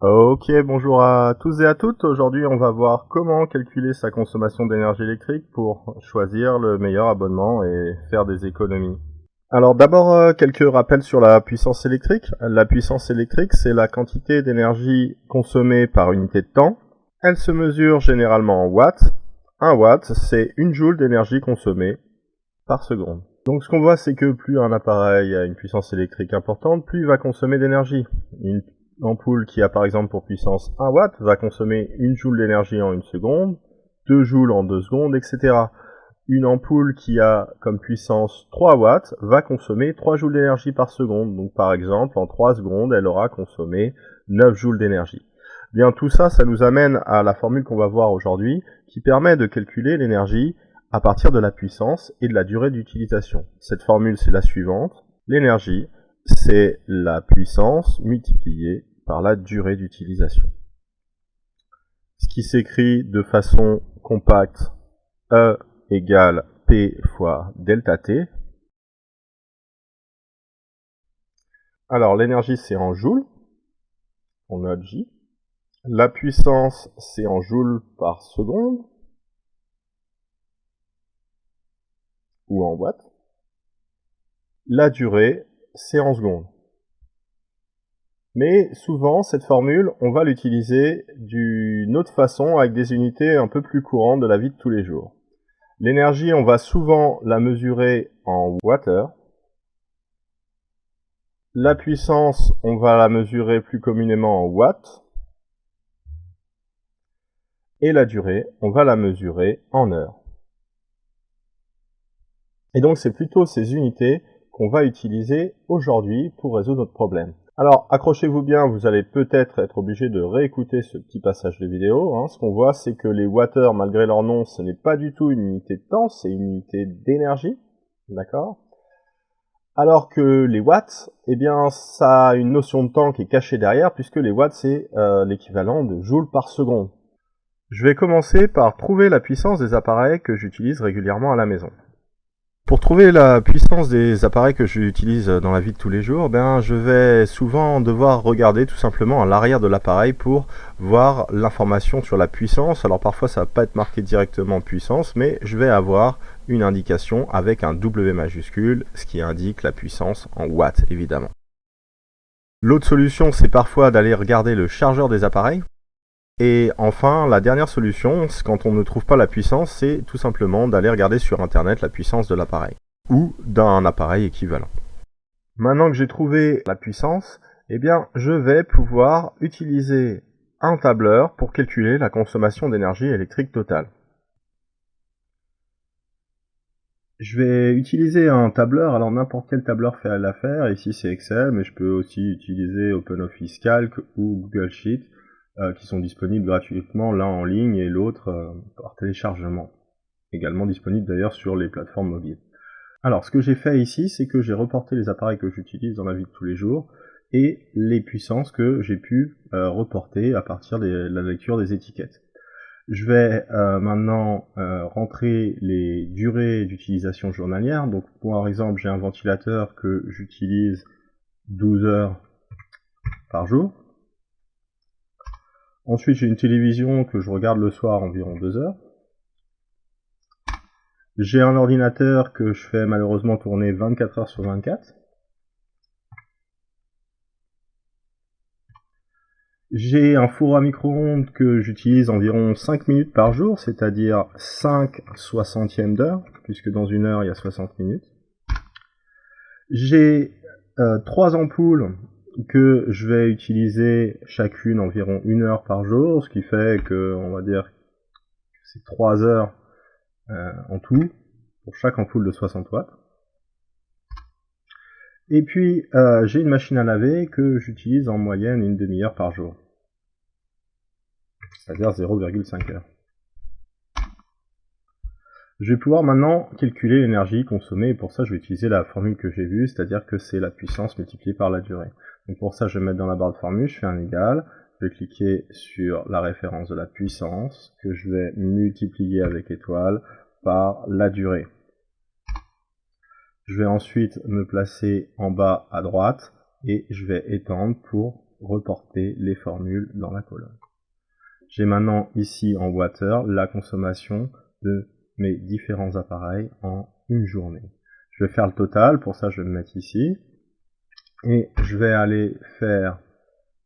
Ok, bonjour à tous et à toutes. Aujourd'hui, on va voir comment calculer sa consommation d'énergie électrique pour choisir le meilleur abonnement et faire des économies. Alors d'abord, quelques rappels sur la puissance électrique. La puissance électrique, c'est la quantité d'énergie consommée par unité de temps. Elle se mesure généralement en watts. 1 watt, c'est 1 joule d'énergie consommée par seconde. Donc ce qu'on voit, c'est que plus un appareil a une puissance électrique importante, plus il va consommer d'énergie. Une ampoule qui a par exemple pour puissance 1 watt va consommer 1 joule d'énergie en 1 seconde, 2 joules en 2 secondes, etc. Une ampoule qui a comme puissance 3 watts va consommer 3 joules d'énergie par seconde. Donc par exemple, en 3 secondes, elle aura consommé 9 joules d'énergie. Bien, tout ça, ça nous amène à la formule qu'on va voir aujourd'hui, qui permet de calculer l'énergie à partir de la puissance et de la durée d'utilisation. Cette formule, c'est la suivante. L'énergie, c'est la puissance multipliée par la durée d'utilisation. Ce qui s'écrit de façon compacte, E égale P fois delta T. Alors l'énergie, c'est en joules, on note J. La puissance, c'est en joules par seconde, ou en watts. La durée, c'est en secondes. Mais souvent, cette formule, on va l'utiliser d'une autre façon avec des unités un peu plus courantes de la vie de tous les jours. L'énergie, on va souvent la mesurer en watts-heure. La puissance, on va la mesurer plus communément en watts. Et la durée, on va la mesurer en heures. Et donc, c'est plutôt ces unités qu'on va utiliser aujourd'hui pour résoudre notre problème. Alors, accrochez-vous bien, vous allez peut-être être obligé de réécouter ce petit passage de vidéo. Ce qu'on voit, c'est que les watts-heures, malgré leur nom, ce n'est pas du tout une unité de temps, c'est une unité d'énergie. D'accord ? Alors que les watts, eh bien, ça a une notion de temps qui est cachée derrière, puisque les watts, c'est l'équivalent de joules par seconde. Je vais commencer par trouver la puissance des appareils que j'utilise régulièrement à la maison. Pour trouver la puissance des appareils que j'utilise dans la vie de tous les jours, je vais souvent devoir regarder tout simplement à l'arrière de l'appareil pour voir l'information sur la puissance. Alors parfois ça va pas être marqué directement puissance, mais je vais avoir une indication avec un W majuscule, ce qui indique la puissance en watts évidemment. L'autre solution, c'est parfois d'aller regarder le chargeur des appareils. Et enfin, la dernière solution, quand on ne trouve pas la puissance, c'est tout simplement d'aller regarder sur internet la puissance de l'appareil, ou d'un appareil équivalent. Maintenant que j'ai trouvé la puissance, je vais pouvoir utiliser un tableur pour calculer la consommation d'énergie électrique totale. Je vais utiliser un tableur, alors n'importe quel tableur fait l'affaire, ici c'est Excel, mais je peux aussi utiliser OpenOffice Calc ou Google Sheet, qui sont disponibles gratuitement, l'un en ligne et l'autre par téléchargement. Également disponible d'ailleurs sur les plateformes mobiles. Alors ce que j'ai fait ici, c'est que j'ai reporté les appareils que j'utilise dans la vie de tous les jours et les puissances que j'ai pu reporter à partir de la lecture des étiquettes. Je vais maintenant rentrer les durées d'utilisation journalière. Donc par exemple, j'ai un ventilateur que j'utilise 12 heures par jour. Ensuite, j'ai une télévision que je regarde le soir environ 2 heures. J'ai un ordinateur que je fais malheureusement tourner 24 heures sur 24. J'ai un four à micro-ondes que j'utilise environ 5 minutes par jour, c'est-à-dire 5 soixantièmes d'heure, puisque dans une heure, il y a 60 minutes. J'ai 3 ampoules que je vais utiliser chacune environ 1 heure par jour, ce qui fait que, on va dire, que c'est 3 heures en tout, pour chaque ampoule de 60 watts. Et puis, j'ai une machine à laver que j'utilise en moyenne une demi-heure par jour, c'est-à-dire 0,5 heures. Je vais pouvoir maintenant calculer l'énergie consommée, et pour ça je vais utiliser la formule que j'ai vue, c'est-à-dire que c'est la puissance multipliée par la durée. Donc pour ça je vais mettre dans la barre de formule, je fais un égal, je vais cliquer sur la référence de la puissance, que je vais multiplier avec étoile par la durée. Je vais ensuite me placer en bas à droite, et je vais étendre pour reporter les formules dans la colonne. J'ai maintenant ici en water la consommation de mes différents appareils en une journée. Je vais faire le total, pour ça je vais me mettre ici, et je vais aller faire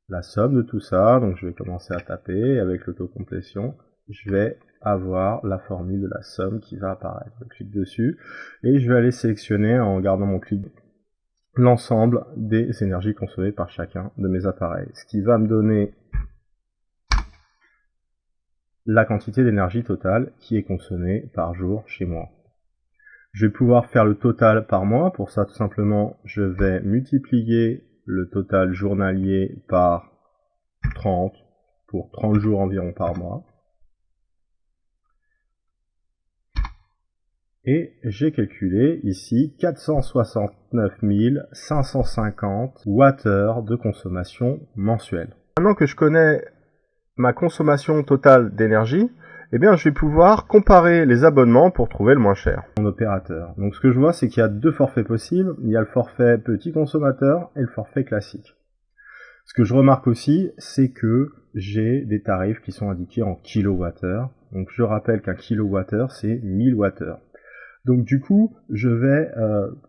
la somme de tout ça, donc je vais commencer à taper avec l'autocomplétion, je vais avoir la formule de la somme qui va apparaître. Je clique dessus, et je vais aller sélectionner en gardant mon clic l'ensemble des énergies consommées par chacun de mes appareils, ce qui va me donner la quantité d'énergie totale qui est consommée par jour chez moi. Je vais pouvoir faire le total par mois. Pour ça, tout simplement, je vais multiplier le total journalier par 30, pour 30 jours environ par mois. Et j'ai calculé ici 469 550 Wh de consommation mensuelle. Maintenant que je connais ma consommation totale d'énergie, eh bien, je vais pouvoir comparer les abonnements pour trouver le moins cher. Mon opérateur. Donc, ce que je vois, c'est qu'il y a deux forfaits possibles. Il y a le forfait petit consommateur et le forfait classique. Ce que je remarque aussi, c'est que j'ai des tarifs qui sont indiqués en kilowattheure. Donc, je rappelle qu'un kilowattheure, c'est 1000 Wh. Donc, du coup, je vais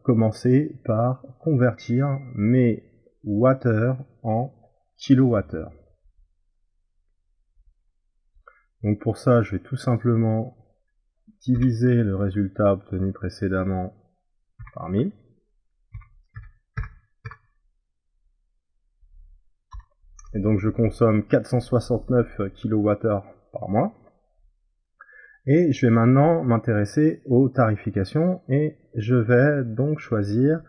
commencer par convertir mes wattheures en kilowattheures. Donc pour ça, je vais tout simplement diviser le résultat obtenu précédemment par 1000. Et donc je consomme 469 kWh par mois. Et je vais maintenant m'intéresser aux tarifications et je vais donc choisir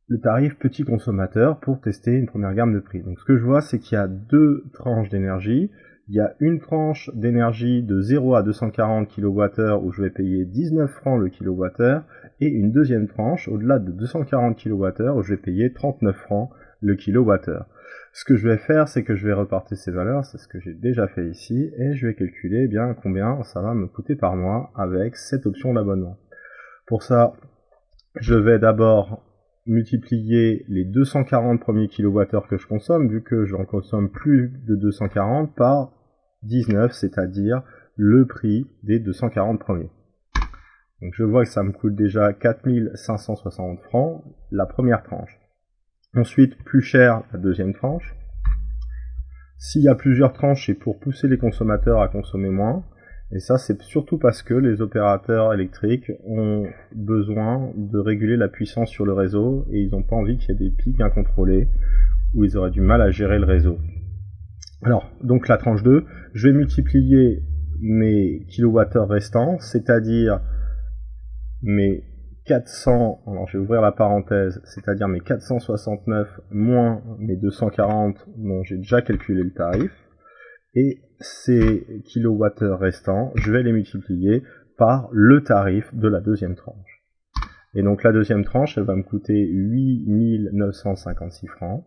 le tarif petit consommateur pour tester une première gamme de prix. Donc ce que je vois, c'est qu'il y a deux tranches d'énergie. Il y a une tranche d'énergie de 0 à 240 kWh où je vais payer 19 francs le kWh et une deuxième tranche au-delà de 240 kWh où je vais payer 39 francs le kWh. Ce que je vais faire, c'est que je vais reporter ces valeurs, c'est ce que j'ai déjà fait ici, et je vais calculer bien combien ça va me coûter par mois avec cette option d'abonnement. Pour ça, je vais d'abord multiplier les 240 premiers kWh que je consomme, vu que j'en consomme plus de 240, par 19, c'est-à-dire le prix des 240 premiers. Donc je vois que ça me coûte déjà 4560 francs la première tranche. Ensuite, plus cher la deuxième tranche. S'il y a plusieurs tranches, c'est pour pousser les consommateurs à consommer moins. Et ça, c'est surtout parce que les opérateurs électriques ont besoin de réguler la puissance sur le réseau et ils n'ont pas envie qu'il y ait des pics incontrôlés où ils auraient du mal à gérer le réseau. Alors, donc la tranche 2, je vais multiplier mes kilowattheures restants, c'est-à-dire mes 400, alors je vais ouvrir la parenthèse, c'est-à-dire mes 469 moins mes 240 dont j'ai déjà calculé le tarif, et ces kilowattheures restants, je vais les multiplier par le tarif de la deuxième tranche. Et donc la deuxième tranche, elle va me coûter 8 956 francs.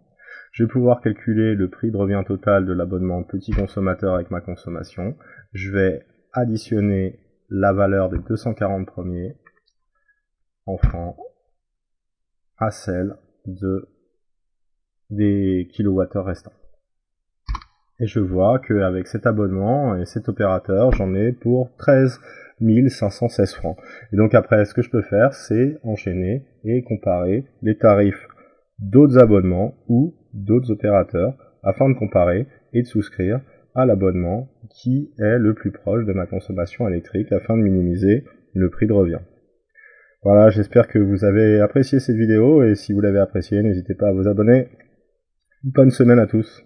Je vais pouvoir calculer le prix de revient total de l'abonnement petit consommateur avec ma consommation. Je vais additionner la valeur des 240 premiers en francs à celle des kilowattheures restants. Et je vois qu'avec cet abonnement et cet opérateur, j'en ai pour 13 516 francs. Et donc après, ce que je peux faire, c'est enchaîner et comparer les tarifs d'autres abonnements ou d'autres opérateurs afin de comparer et de souscrire à l'abonnement qui est le plus proche de ma consommation électrique afin de minimiser le prix de revient. Voilà, j'espère que vous avez apprécié cette vidéo et si vous l'avez appréciée, n'hésitez pas à vous abonner. Bonne semaine à tous.